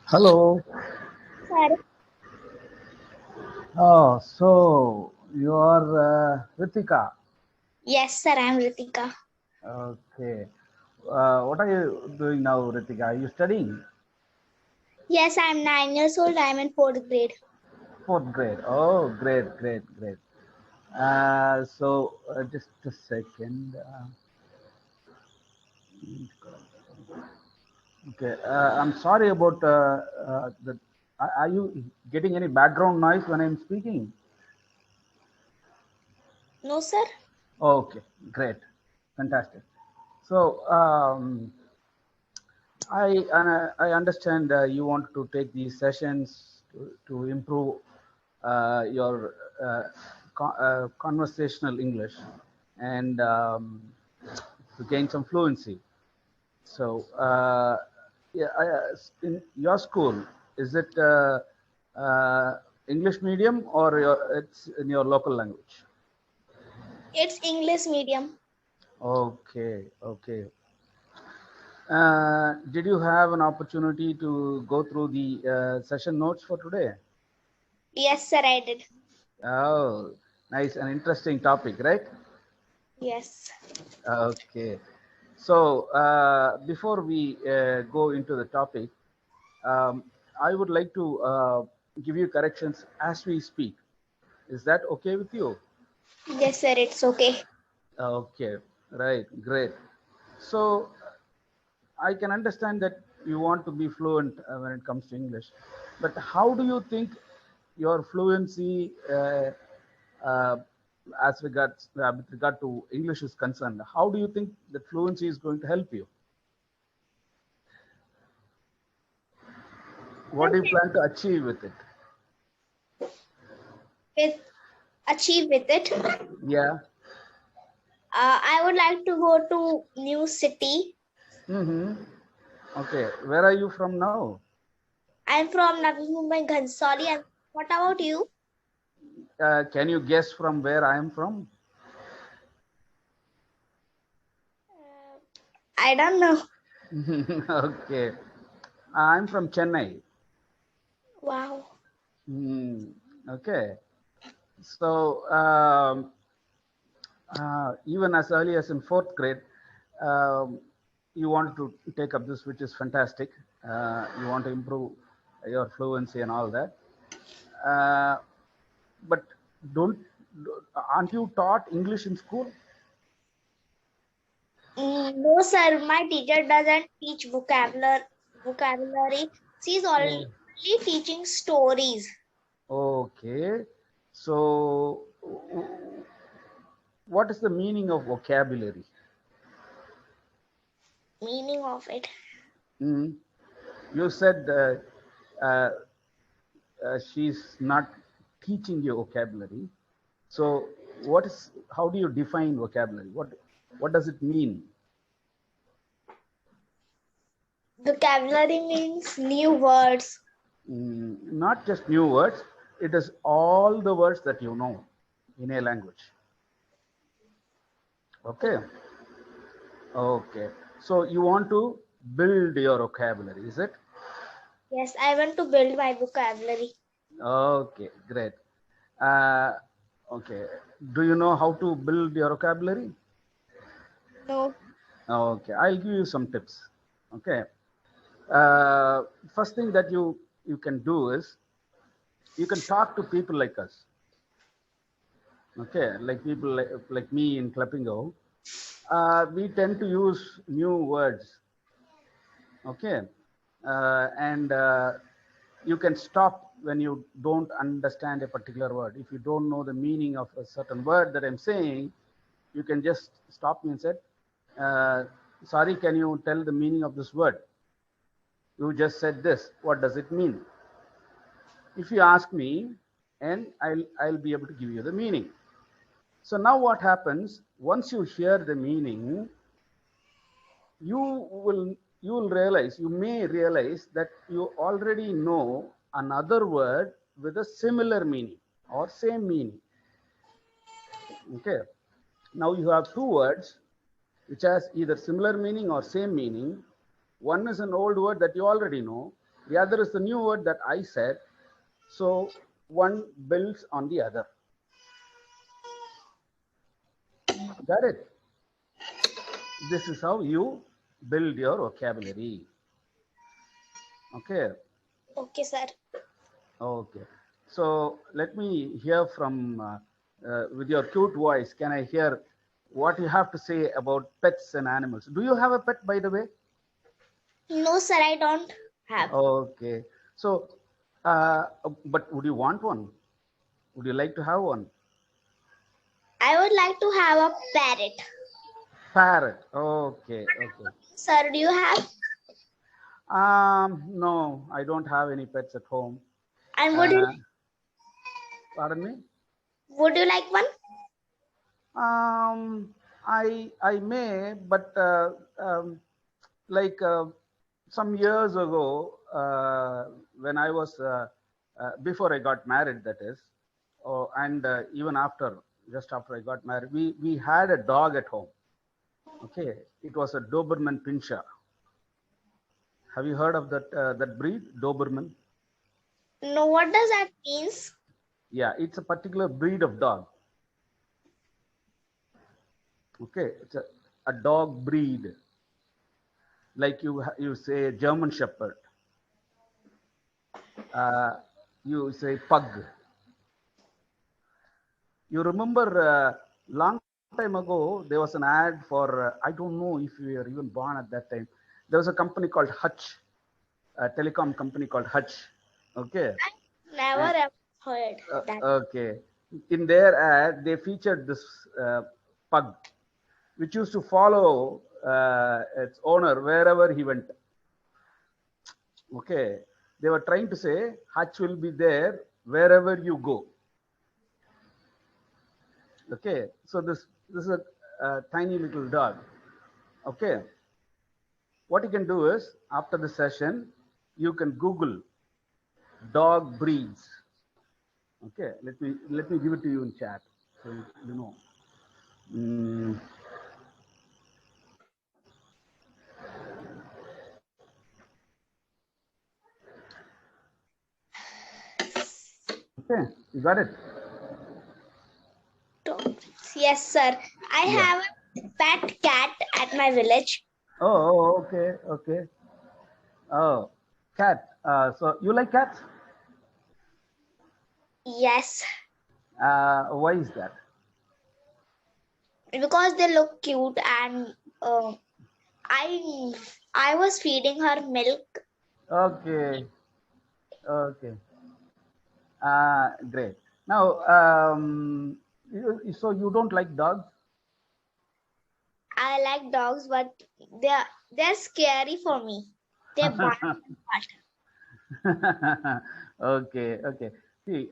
Hello. Sir. Oh, so you are Ritika. Yes, sir, I'm Ritika. Okay. What are you doing now, Ritika? Are you studying? Yes, I'm 9 years old. I'm in fourth grade. Fourth grade. Oh, great, great, great. Just a second. Okay. I'm sorry about the. Are you getting any background noise when I'm speaking? No, sir. Okay, great, fantastic. So, I understand you want to take these sessions to improve your conversational English and to gain some fluency. So, yeah, in your school, is it English medium or it's in your local language? It's English medium. Okay, okay. Did you have an opportunity to go through the session notes for today? Yes, sir, I did. Oh, nice and interesting topic, right? Yes. Okay. So, before we go into the topic, um, I would like to give you corrections as we speak. Is that okay with you? Yes, sir, it's okay. Okay, right, great. So, I can understand that you want to be fluent when it comes to English, but how do you think your fluency uh, with regard to English is concerned? How do you think that fluency is going to help you? What do you plan to achieve with it? With achieve with it. Yeah. I would like to go to new city. Mm-hmm. Okay. Where are you from now? I'm from Navi Mumbai, Ghansoli. And what about you? Can you guess from where I am from? I don't know. Okay. I'm from Chennai. Wow. Okay. So even as early as in fourth grade, um, you want to take up this, which is fantastic. You want to improve your fluency and all that. Uh, but don't aren't you taught English in school? No, sir, my teacher doesn't teach vocabulary. She's only Oh. teaching stories. Okay. So, what is the meaning of vocabulary? Meaning of it. Mm. You said uh, she's not teaching you vocabulary. So, what is? How do you define vocabulary? What does it mean? Vocabulary means new words. Not just new words. It is all the words that you know in a language. Okay. Okay. So you want to build your vocabulary, is it? Yes, I want to build my vocabulary. Okay, great. Uh, okay. Do you know how to build your vocabulary? No. Okay, I'll give you some tips. Okay. First thing that you can do is you can talk to people like us. Okay, like people like me in Clappingo. We tend to use new words. Okay, and you can stop when you don't understand a particular word. If you don't know the meaning of a certain word that I'm saying, you can just stop me and say, uh, sorry, can you tell the meaning of this word? You just said this, what does it mean? If you ask me, and I'll be able to give you the meaning. So now what happens, once you hear the meaning, you you may realize that you already know another word with a similar meaning or same meaning. Okay, now you have two words which has either similar meaning or same meaning. One is an old word that you already know, The other is the new word that I said. So one builds on the other. Got it? This is how you build your vocabulary. Okay. Okay, sir. Okay. So let me hear from, with your cute voice, can I hear what you have to say about pets and animals? Do you have a pet, by the way? No, sir, I don't have. Okay. So, but would you want one? Would you like to have one? I would like to have a parrot. Parrot. Okay. Okay. Sir, do you have? No, I don't have any pets at home. And would you Pardon me? like one? I may, but like some years ago, when I was before I got married, that is, and even after, just after I got married, we had a dog at home. Okay, it was a Doberman Pinscher. Have you heard of that breed, Doberman? No, what does that mean? Yeah, it's a particular breed of dog. Okay, it's a dog breed. Like you say German Shepherd. You say pug. You remember long time ago, there was an ad for, I don't know if you were even born at that time. There was a company called Hutch, a telecom company called Hutch. Okay. I never ever heard that. Okay. In their ad, they featured this pug, which used to follow its owner wherever he went. Okay. They were trying to say, Hutch will be there wherever you go. Okay. So this is a tiny little dog. Okay. What you can do is, after the session, you can Google dog breeds. Okay, let me give it to you in chat, so you know. Okay, you got it. Yes, sir. I have a pet cat at my village. Oh, okay, okay. Oh, cat. So you like cats? Yes. Why is that? Because they look cute, and I was feeding her milk. Okay, okay. Great. Now, so you don't like dogs? I like dogs, but they're scary for me. They bite my butt. Okay, okay. See,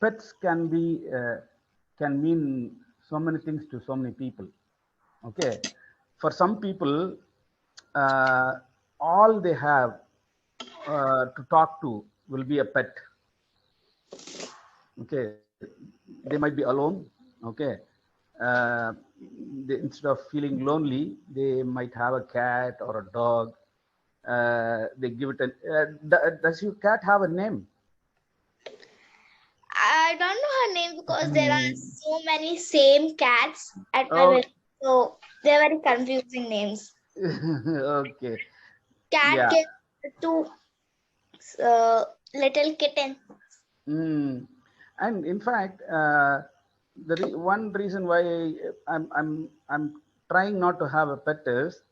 pets can mean so many things to so many people. Okay, for some people, all they have to talk to will be a pet. Okay, they might be alone. Okay, instead of feeling lonely, they might have a cat or a dog. They give it does your cat have a name? I don't know her name because there are so many same cats at my village, so they're very confusing names. Okay. Cat Yeah. gave to little kitten. And in fact, one reason why I'm trying not to have a pet is,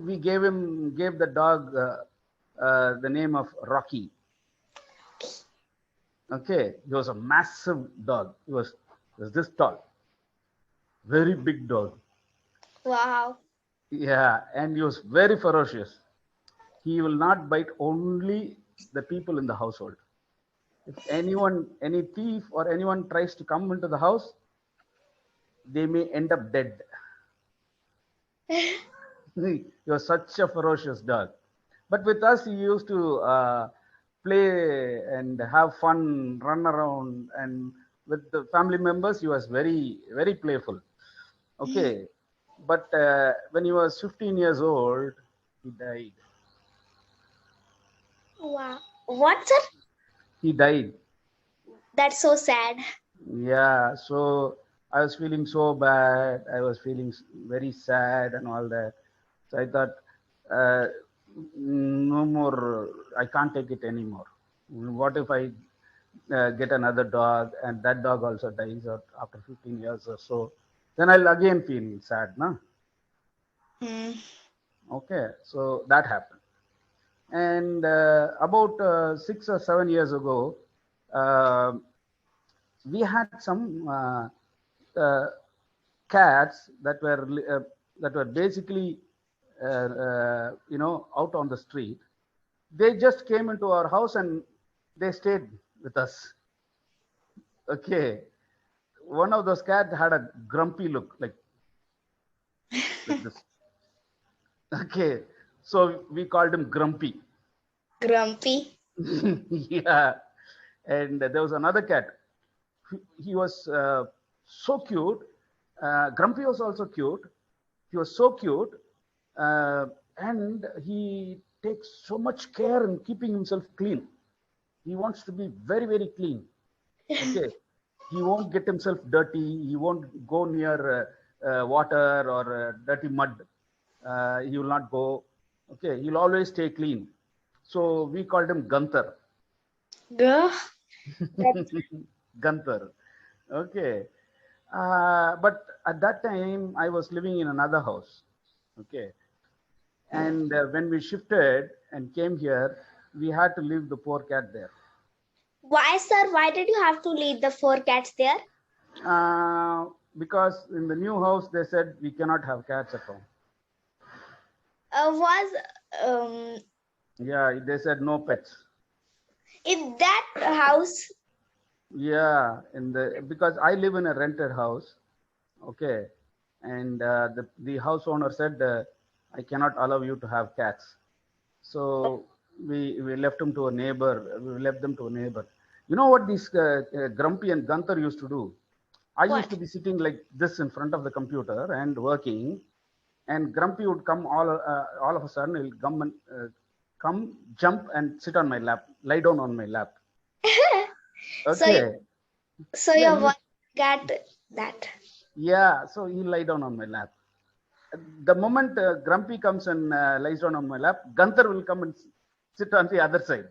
we gave the dog the name of Rocky. Okay, he was a massive dog. He was this tall, very big dog. Wow. Yeah, and he was very ferocious. He will not bite only the people in the household. If any thief or anyone tries to come into the house, they may end up dead. He was such a ferocious dog. But with us, he used to play and have fun, run around, and with the family members, he was very, very playful. Okay, but when he was 15 years old, he died. Wow. What, sir? He died. That's so sad. Yeah, so I was feeling so bad. I was feeling very sad and all that. So I thought, uh, no more, I can't take it anymore. What if I get another dog and that dog also dies after 15 years or so? Then I'll again feel sad, no? Hmm. Okay, so that happened. And about 6 or 7 years ago, uh, we had some uh, cats that were basically out on the street. They just came into our house and they stayed with us. Okay, one of those cats had a grumpy look, like this. Okay, so we called him Grumpy. Grumpy. Yeah, and there was another cat. He was so cute. Grumpy was also cute. He was so cute, and he takes so much care in keeping himself clean. He wants to be very, very clean. Okay, he won't get himself dirty. He won't go near water or dirty mud. He will not go. Okay, he'll always stay clean. So we called him Gunther. Girl. That's Gunther. Okay. But at that time, I was living in another house. Okay. And when we shifted and came here, we had to leave the poor cat there. why, sir? Why did you have to leave the 4 cats there? Because in the new house, they said we cannot have cats at home. Was Yeah, they said no pets. in that house? Yeah, because I live in a rented house. Okay. And the house owner said, I cannot allow you to have cats. So we left them to a neighbor. We left them to a neighbor. You know what these Grumpy and Gunther used to do? I used What? to be sitting like this in front of the computer and working, and Grumpy would come all of a sudden. He'll come, jump, and sit on my lap, lie down on my lap. So, Okay. so Yeah, your one cat that. yeah. So he lie down on my lap. The moment Grumpy comes and lies down on my lap, Gunther will come and sit on the other side.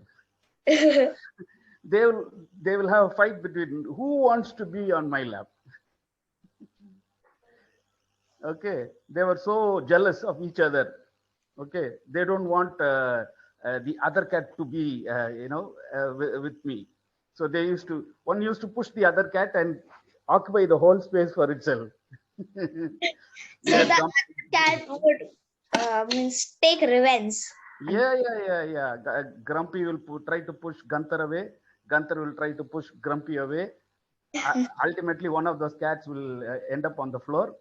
They will have a fight between who wants to be on my lap. Okay, they were so jealous of each other. Okay, they don't want the other cat to be with me. So one used to push the other cat and occupy the whole space for itself. So Yeah, the cat would means take revenge. yeah. Grumpy will try to push Gunther away. Gunther will try to push Grumpy away. Ultimately, one of those cats will end up on the floor.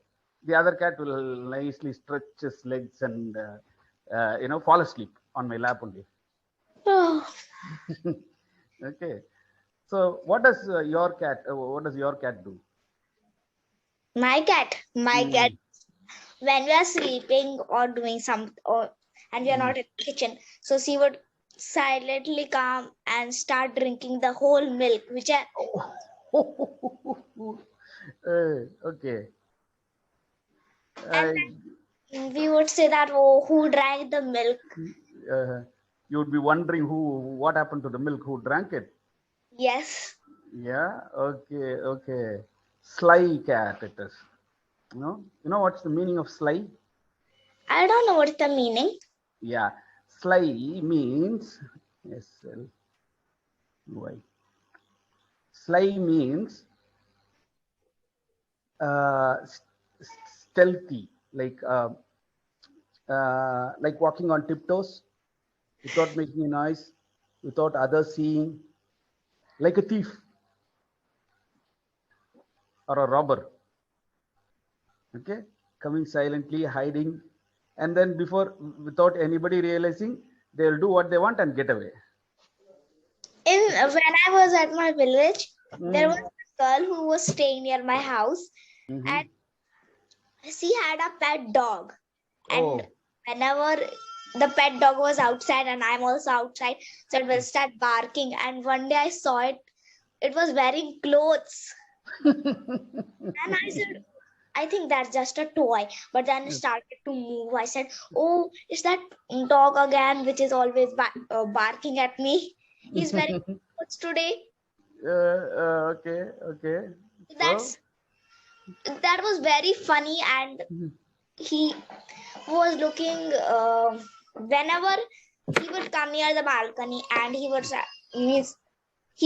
The other cat will nicely stretch his legs and fall asleep on my lap only. Oh, Okay. So what does your cat do? my cat. When we are sleeping or doing and we are not in the kitchen, so she would silently come and start drinking the whole milk, which I, Okay. and then we would say that, oh, who drank the milk? You would be wondering what happened to the milk, who drank it. Yes. Yeah. Okay. Sly cat it is. You know what's the meaning of sly? I don't know what's the meaning. Yeah, sly means SLY. Sly means stealthy, like walking on tiptoes without making a noise, without others seeing, like a thief or a robber. Okay, coming silently, hiding, and then without anybody realizing, they'll do what they want and get away. When I was at my village, there was a girl who was staying near my house, Mm-hmm. and she had a pet dog, and Oh. whenever the pet dog was outside and I'm also outside, so it will start barking. And one day I saw it, it was wearing clothes. And I said, I think that's just a toy. But then it started to move. I said, oh, is that dog again, which is always barking at me? He's wearing clothes today. Okay. Okay. That's that was very funny, and he was looking whenever he would come near the balcony, and he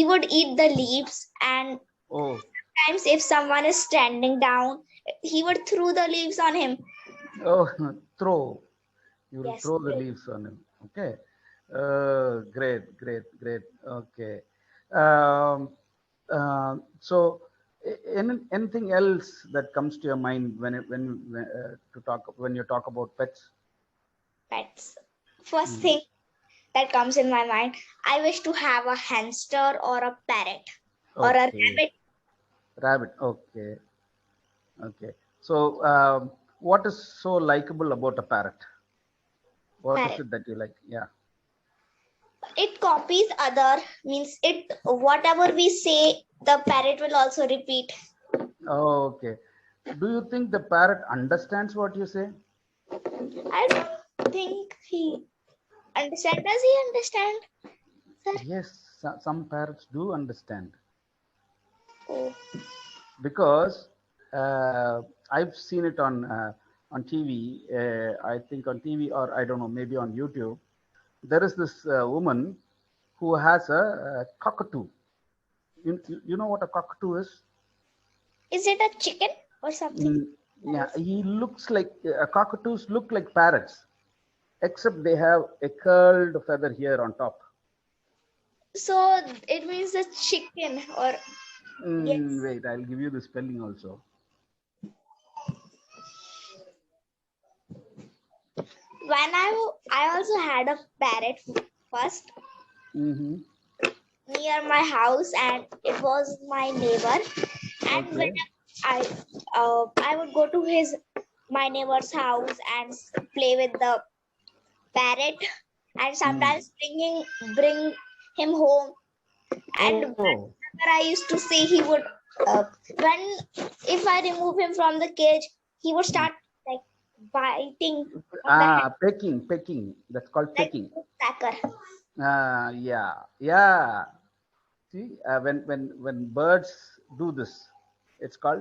would eat the leaves, and Oh. sometimes if someone is standing down, he would throw the leaves on him. Oh. Throw. You will Yes. throw the leaves on him. Okay. Great. Great. Great. Okay. So, anything else that comes to your mind when you talk about pets? Pets. First thing that comes in my mind, I wish to have a hamster or a parrot or a rabbit. Rabbit. Okay. Okay. So, what is so likable about a parrot? What is it that you like? Yeah. It copies other, means it whatever we say, the parrot will also repeat. Oh, okay. Do you think the parrot understands what you say? I don't think he understand. Does he understand, sir? Yes, some parrots do understand. Oh. Because I've seen it on TV. I think on TV, or I don't know, maybe on YouTube. There is this woman who has a cockatoo. You know what a cockatoo is? Is it a chicken or something? Yeah, he looks like cockatoos look like parrots, except they have a curled feather here on top. So it means a chicken, or yes. Wait, I'll give you the spelling also. When I also had a parrot first near my house, and it was my neighbor. And when I would go to my neighbor's house and play with the parrot, and sometimes bring him home. And whenever I used to see, he would if I remove him from the cage, he would start like biting. Pecking. That's called pecking. Pecker. Yeah. See, when birds do this, it's called